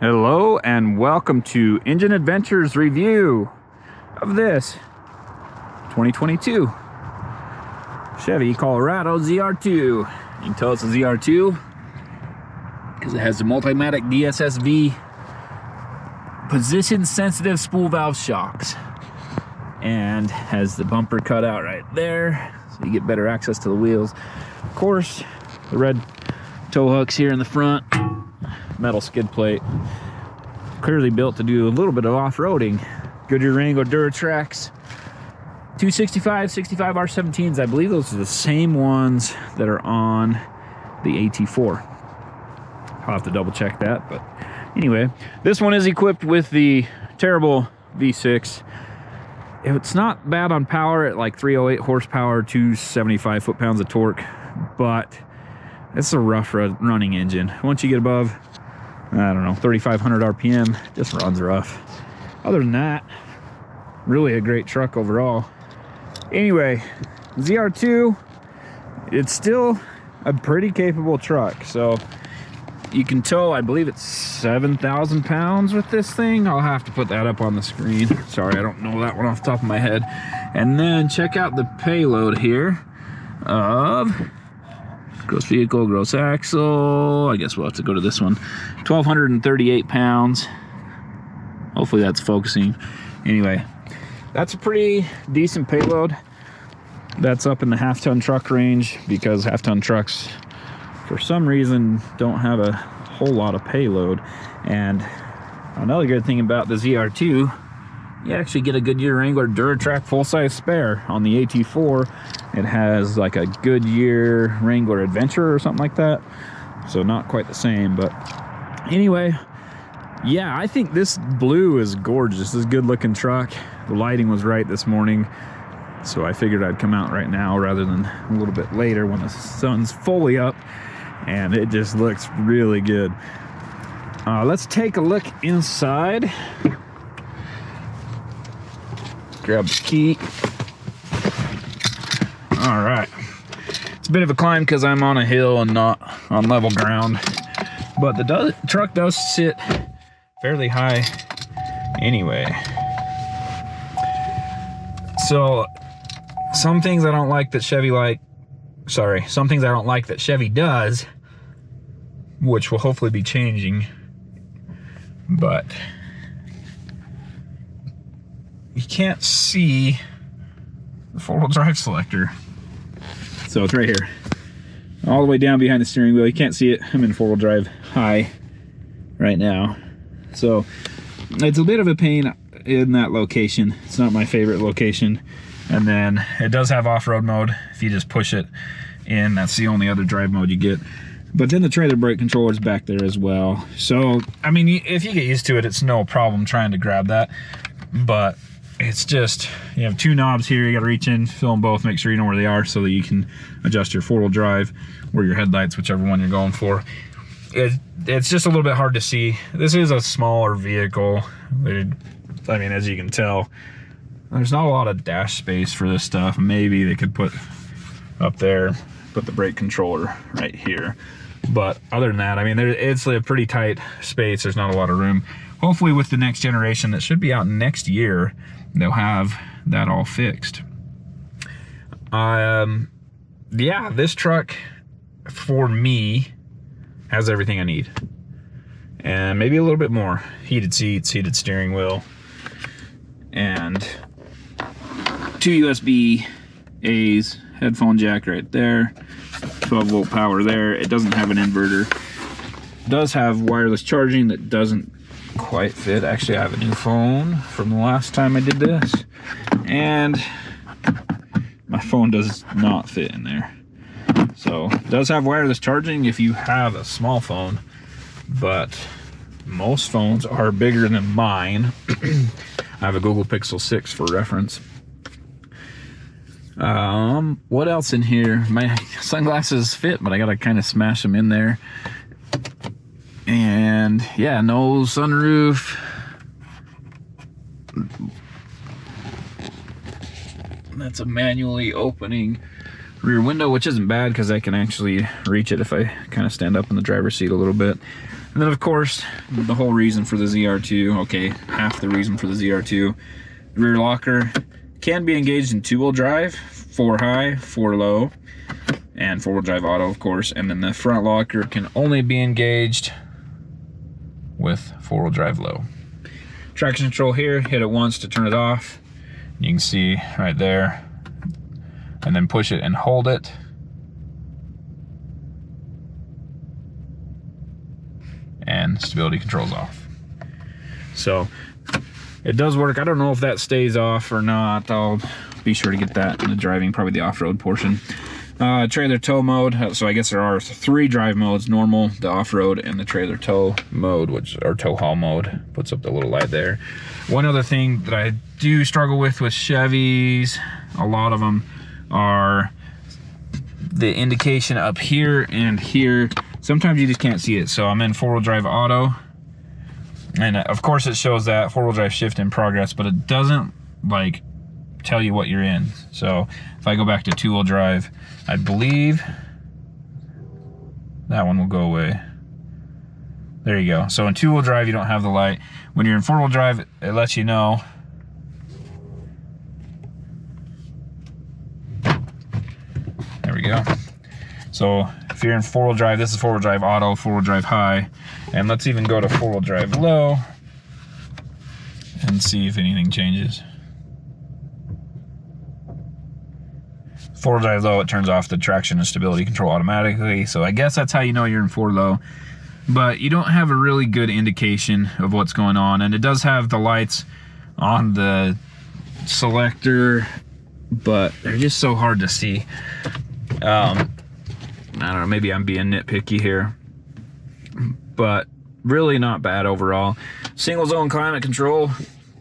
Hello and welcome to Engine Adventures review of this 2022 Chevy Colorado ZR2. You can tell it's a ZR2 because it has the Multimatic DSSV position sensitive spool valve shocks and has the bumper cut out right there so you get better access to the wheels. Of course, the red tow hooks here in the front, metal skid plate, clearly built to do a little bit of off-roading. Goodyear Wrangler Duratrax 265 65 R17s. I believe those are the same ones that are on the AT4. I'll have to double check that, but anyway, this one is equipped with the terrible V6. It's not bad on power at like 308 horsepower, 275 foot-pounds of torque, but it's a rough running engine. Once you get above, I don't know, 3,500 RPM, just runs rough. Other than that, really a great truck overall. Anyway, ZR2, it's still a pretty capable truck. So you can tow, I believe it's 7,000 pounds with this thing. I'll have to put that up on the screen. Sorry, I don't know that one off the top of my head. And then check out the payload here of gross vehicle, gross axle. I guess we'll have to go to this one. 1,238 pounds. Hopefully that's focusing. Anyway, that's a pretty decent payload. That's up in the half-ton truck range because half-ton trucks, for some reason, don't have a whole lot of payload. And another good thing about the ZR2, you actually get a Goodyear Wrangler Duratrax full-size spare. On the AT4, it has like a Goodyear Wrangler Adventure or something like that. So not quite the same, but anyway, yeah, I think this blue is gorgeous. This is a good-looking truck. The lighting was right this morning, so I figured I'd come out right now rather than a little bit later when the sun's fully up, and it just looks really good. Let's take a look inside. Grab the key. All right, it's a bit of a climb because I'm on a hill and not on level ground, but the truck does sit fairly high anyway. So some things I don't like that Chevy some things I don't like that Chevy does, which will hopefully be changing, but you can't see the four-wheel drive selector. So it's right here, all the way down behind the steering wheel. You can't see it. I'm in four-wheel drive high right now, so it's a bit of a pain in that location. It's not my favorite location. And then it does have off-road mode. If you just push it in, that's the only other drive mode you get. But then the trailer brake controller is back there as well. So I mean, if you get used to it, it's no problem trying to grab that. But it's just, you have two knobs here. You got to reach in, fill them both, make sure you know where they are so that you can adjust your four-wheel drive or your headlights, whichever one you're going for. It's just a little bit hard to see. This is a smaller vehicle. I mean, as you can tell, there's not a lot of dash space for this stuff. Maybe they could put up there, put the brake controller right here. But other than that, I mean, it's a pretty tight space. There's not a lot of room. Hopefully with the next generation that should be out next year, they'll have that all fixed. Yeah, this truck for me has everything I need. And maybe a little bit more. Heated seats, heated steering wheel, and two USB A's, headphone jack right there, 12-volt power there. It doesn't have an inverter. It does have wireless charging that doesn't quite fit. Actually, I have a new phone from the last time I did this, and my phone does not fit in there. So it does have wireless charging if you have a small phone, but most phones are bigger than mine. I have a Google Pixel 6 for reference. What else in here? My sunglasses fit, but I gotta kind of smash them in there. And yeah, no sunroof. That's a manually opening rear window, which isn't bad because I can actually reach it if I kind of stand up in the driver's seat a little bit. And then of course, the whole reason for the ZR2, okay, half the reason for the ZR2, the rear locker can be engaged in 2-wheel drive, 4 high, 4 low, and 4-wheel drive auto, of course. And then the front locker can only be engaged with 4-wheel drive low. Traction control here, hit it once to turn it off. You can see right there, and then push it and hold it. And stability control's off. So it does work. I don't know if that stays off or not. I'll be sure to get that in the driving, probably the off-road portion. Trailer tow mode. So I guess there are 3 drive modes: normal, the off-road, and the trailer tow mode, which or tow haul mode. Puts up the little light there. One other thing that I do struggle with Chevys, a lot of them, are the indication up here and here. Sometimes you just can't see it. So I'm in 4-wheel drive auto, and of course it shows that 4-wheel drive shift in progress, but it doesn't like tell you what you're in. So if I go back to 2-wheel drive, I believe that one will go away. There you go. So in 2-wheel drive, you don't have the light. When you're in 4-wheel drive, it lets you know. There we go. So if you're in 4-wheel drive, this is 4-wheel drive auto, 4-wheel drive high, and let's even go to 4-wheel drive low and see if anything changes. 4-wheel drive low, it turns off the traction and stability control automatically. So I guess that's how you know you're in 4 low, but you don't have a really good indication of what's going on. And it does have the lights on the selector, but they're just so hard to see. I don't know, maybe I'm being nitpicky here, but really not bad overall. Single zone climate control,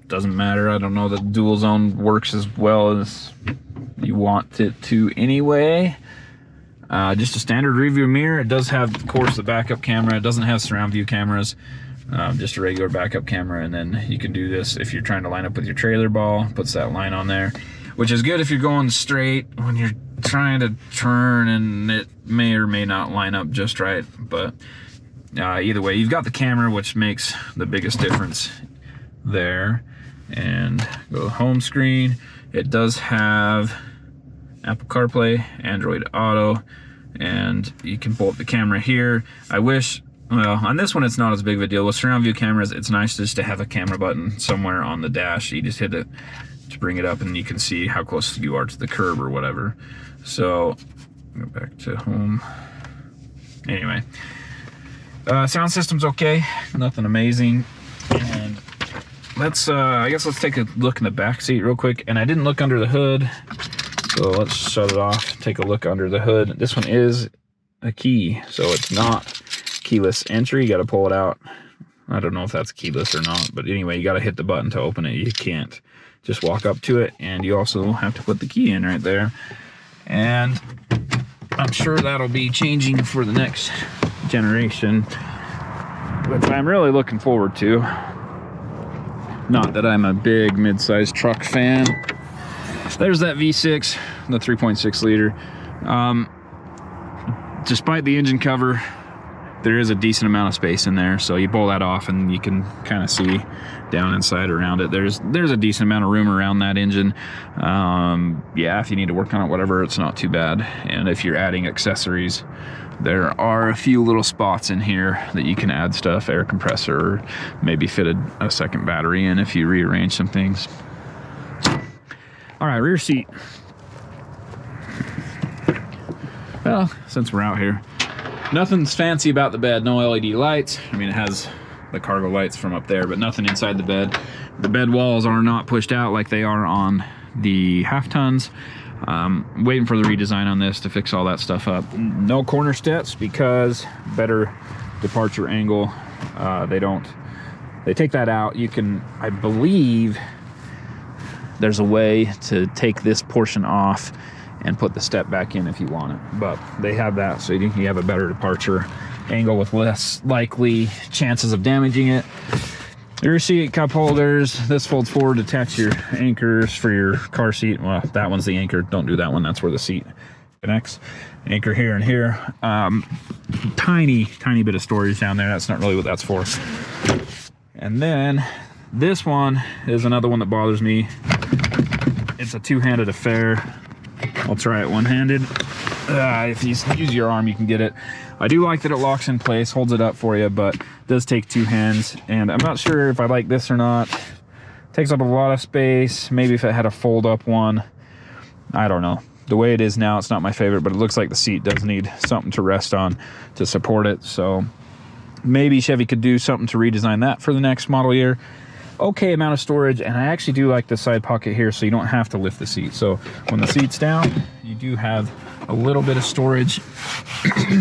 doesn't matter. I don't know that dual zone works as well as you want it to anyway. Just a standard rear view mirror. It does have, of course, the backup camera. It doesn't have surround view cameras, just a regular backup camera. And then you can do this if you're trying to line up with your trailer ball, puts that line on there, which is good if you're going straight. When you're trying to turn and it may or may not line up just right, but either way, you've got the camera, which makes the biggest difference there. And go to the home screen. It does have Apple CarPlay, Android Auto, and you can pull up the camera here. I wish, well, on this one it's not as big of a deal. With surround view cameras, it's nice just to have a camera button somewhere on the dash. You just hit it to bring it up and you can see how close you are to the curb or whatever. So go back to home. Anyway, sound system's okay, nothing amazing. And let's I guess let's take a look in the back seat real quick. And I didn't look under the hood, so let's shut it off, take a look under the hood. This one is a key, so it's not keyless entry. You got to pull it out. I don't know if that's keyless or not, but anyway, you got to hit the button to open it. You can't just walk up to it, and you also have to put the key in right there. And I'm sure that'll be changing for the next generation, which I'm really looking forward to. Not that I'm a big mid-sized truck fan. There's that V6, the 3.6 liter. Despite the engine cover, there is a decent amount of space in there, so you pull that off and you can kind of see down inside around it. There's a decent amount of room around that engine. Yeah, if you need to work on it, whatever, it's not too bad. And if you're adding accessories, there are a few little spots in here that you can add stuff, air compressor, or maybe fit a second battery in if you rearrange some things. All right, rear seat. Well, since we're out here, nothing's fancy about the bed. No LED lights. I mean, it has the cargo lights from up there, but nothing inside the bed. The bed walls are not pushed out like they are on the half tons. Waiting for the redesign on this to fix all that stuff up. No corner steps because better departure angle. They take that out. You can, I believe there's a way to take this portion off and put the step back in if you want it, but they have that so you have a better departure angle with less likely chances of damaging it. Rear seat cup holders. This folds forward to attach your anchors for your car seat. Well, that one's the anchor. Don't do that one. That's where the seat X anchor here and here. Tiny bit of storage down there. That's not really what that's for. And then this one is another one that bothers me. It's a two-handed affair. I'll try it one-handed. If you use your arm, you can get it. I do like that it locks in place, holds it up for you, but it does take two hands. And I'm not sure if I like this or not. It takes up a lot of space. Maybe if it had a fold-up one. I don't know. The way it is now, it's not my favorite, but it looks like the seat does need something to rest on to support it. So maybe Chevy could do something to redesign that for the next model year. Okay amount of storage, and I actually do like the side pocket here, so you don't have to lift the seat. So when the seat's down, you do have a little bit of storage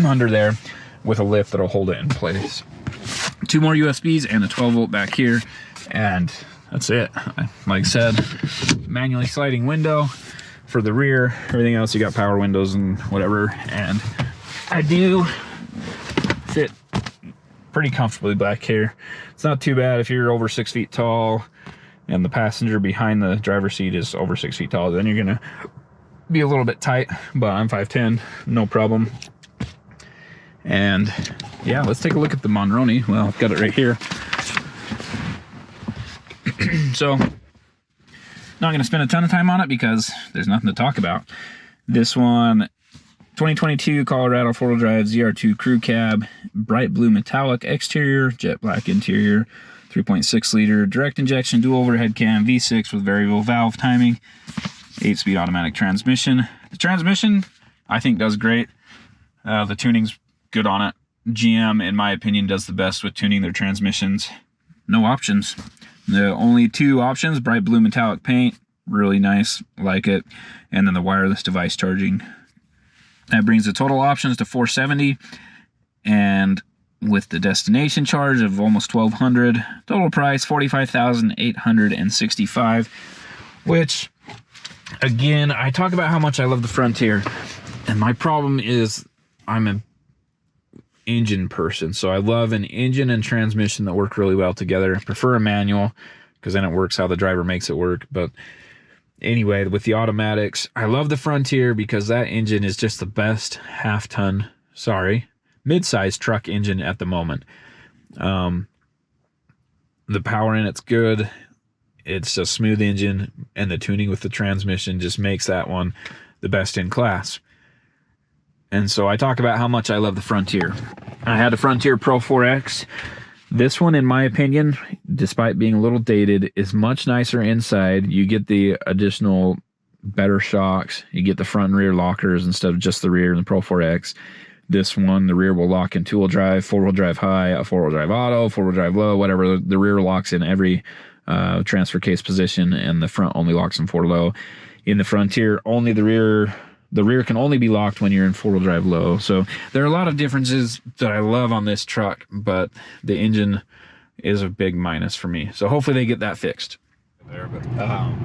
under there with a lift that'll hold it in place. 2 more USBs and a 12-volt back here, and that's it. Like I said, manually sliding window for the rear. Everything else, you got power windows and whatever, and I do fit pretty comfortably back here. It's not too bad if you're over 6 feet tall and the passenger behind the driver's seat is over 6 feet tall, then you're gonna be a little bit tight, but I'm 5'10", no problem. And yeah, let's take a look at the Monroney. Well, I've got it right here. So, not gonna spend a ton of time on it because there's nothing to talk about. This one, 2022 Colorado 4-wheel drive ZR2 crew cab, bright blue metallic exterior, jet black interior, 3.6 liter direct injection dual overhead cam V6 with variable valve timing, 8-speed automatic transmission. The transmission I think does great. The tuning's good on it. GM, in my opinion, does the best with tuning their transmissions. No options. The only 2 options: bright blue metallic paint, really nice, like it, and then the wireless device charging. That brings the total options to 470, and with the destination charge of almost $1,200, total price $45,865. Which, again, I talk about how much I love the Frontier, and my problem is I'm an engine person, so I love an engine and transmission that work really well together. I prefer a manual because then it works how the driver makes it work, but anyway, with the automatics, I love the Frontier because that engine is just the best mid-size truck engine at the moment. The power in it's good. It's a smooth engine, and the tuning with the transmission just makes that one the best in class. And so I talk about how much I love the Frontier. I had a Frontier Pro 4X. This one, in my opinion, despite being a little dated, is much nicer inside. You get the additional better shocks. You get the front and rear lockers instead of just the rear in the Pro 4X. This one, the rear will lock in 2-wheel drive, 4-wheel drive high, a 4-wheel drive auto, 4-wheel drive low, whatever. The rear locks in every transfer case position, and the front only locks in 4 low. In the Frontier, only the rear can only be locked when you're in 4-wheel drive low. So there are a lot of differences that I love on this truck, but the engine is a big minus for me. So hopefully they get that fixed.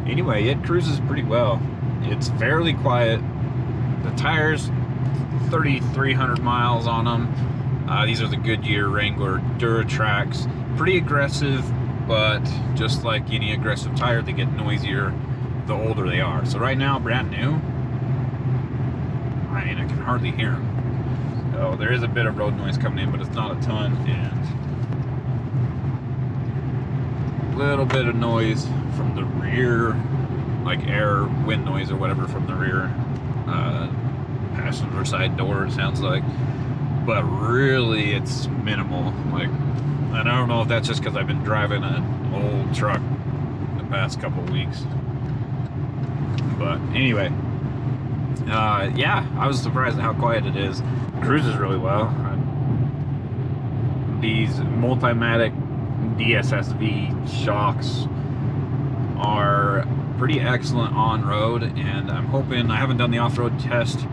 Anyway, it cruises pretty well. It's fairly quiet. The tires, 3,300 miles on them. These are the Goodyear Wrangler Duratracs. Pretty aggressive, but just like any aggressive tire, they get noisier the older they are. So right now, brand new, I mean, I can hardly hear them. So there is a bit of road noise coming in, but it's not a ton, and a little bit of noise from the rear, like air, wind noise or whatever from the rear passenger side door, it sounds like. But really, it's minimal. Like, and I don't know if that's just because I've been driving an old truck the past couple of weeks. But anyway, yeah, I was surprised at how quiet it is. Cruises really well. These Multimatic DSSV shocks are pretty excellent on road, and I'm hoping, I haven't done the off-road test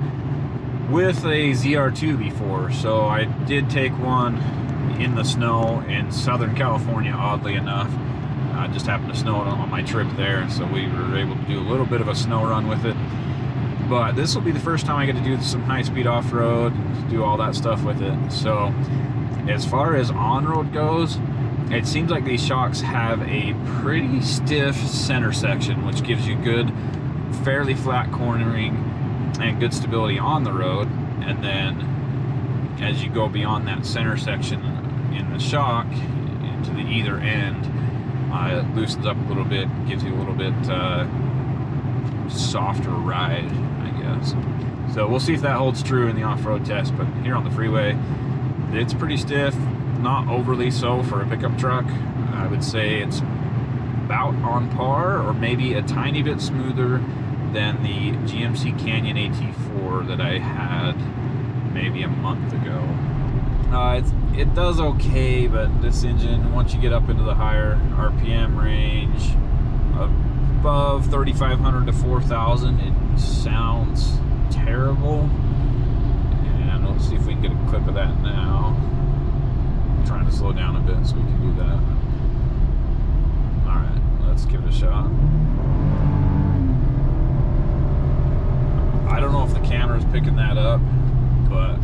with a ZR2 before, so I did take one in the snow in Southern California, oddly enough. Just happened to snow on my trip there, so we were able to do a little bit of a snow run with it. But this will be the first time I get to do some high-speed off-road, do all that stuff with it. So as far as on-road goes, it seems like these shocks have a pretty stiff center section, which gives you good, fairly flat cornering, and good stability on the road. And then as you go beyond that center section in the shock into the either end, it loosens up a little bit, gives you a little bit softer ride, I guess. So we'll see if that holds true in the off-road test, but here on the freeway, it's pretty stiff, not overly so for a pickup truck. I would say it's about on par, or maybe a tiny bit smoother than the GMC Canyon AT4 that I had maybe a month ago. It does okay, but this engine, once you get up into the higher RPM range, above 3,500 to 4,000, it sounds terrible. And let's see if we can get a clip of that now. I'm trying to slow down a bit so we can do that. Alright, let's give it a shot. I don't know if the camera's picking that up, but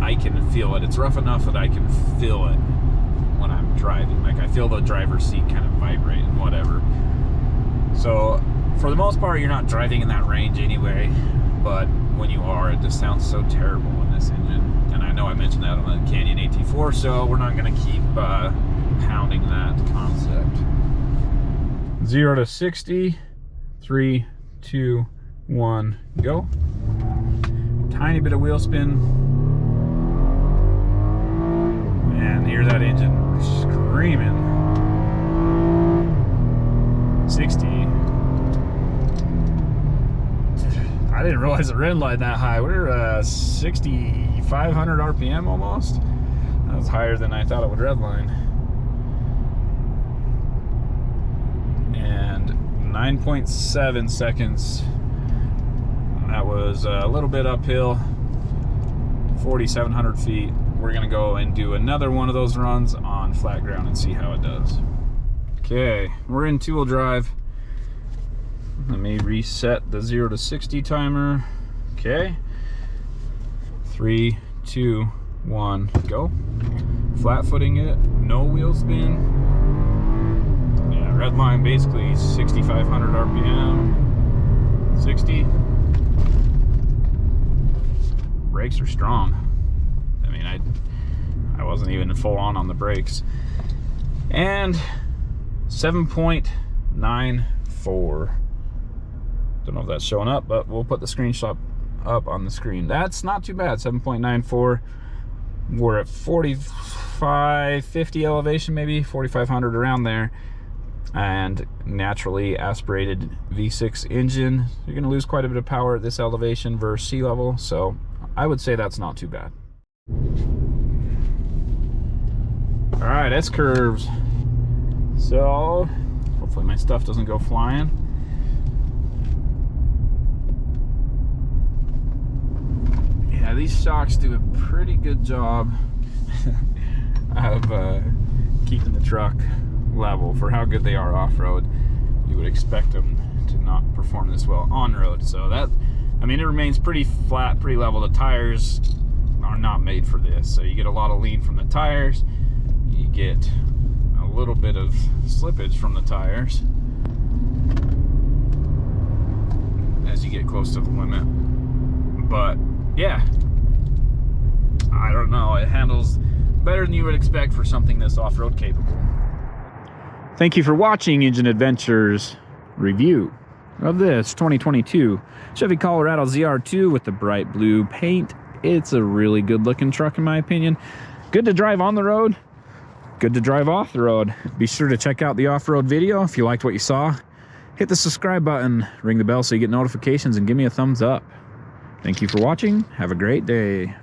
I can feel it. It's rough enough that I can feel it when I'm driving. Like, I feel the driver's seat kind of vibrate and whatever. So for the most part, you're not driving in that range anyway, but when you are, it just sounds so terrible in this engine. And I know I mentioned that on the Canyon AT4, so we're not going to keep pounding that concept. 0 to 60, 3, 2, 1, go. Tiny bit of wheel spin. Man, hear that engine screaming. 60. I didn't realize the red line that high. We're 6,500 RPM almost. That was higher than I thought it would redline. And 9.7 seconds. That was a little bit uphill, 4,700 feet. We're gonna go and do another one of those runs on flat ground and see how it does. Okay, we're in two-wheel drive. Let me reset the 0 to 60 timer. Okay, 3, 2, 1, go. Flat footing it, no wheel spin. Yeah, red line basically 6,500 RPM, 60. Brakes are strong. I mean, I wasn't even full on the brakes. And 7.94. Don't know if that's showing up, but we'll put the screenshot up on the screen. That's not too bad. 7.94. We're at 4,550 elevation, maybe 4,500 around there, and naturally aspirated V6 engine. You're going to lose quite a bit of power at this elevation versus sea level, so I would say that's not too bad. All right, S curves. So hopefully my stuff doesn't go flying. Yeah, these shocks do a pretty good job of keeping the truck level for how good they are off-road. You would expect them to not perform this well on-road. So that, I mean, it remains pretty flat, pretty level. The tires are not made for this. So you get a lot of lean from the tires. You get a little bit of slippage from the tires as you get close to the limit. But yeah, I don't know, it handles better than you would expect for something this off-road capable. Thank you for watching Engine Adventures review of this 2022 Chevy Colorado ZR2 with the bright blue paint. It's a really good looking truck in my opinion. Good to drive on the road, good to drive off the road. Be sure to check out the off-road video if you liked what you saw. Hit the subscribe button, ring the bell so you get notifications, and give me a thumbs up. Thank you for watching. Have a great day.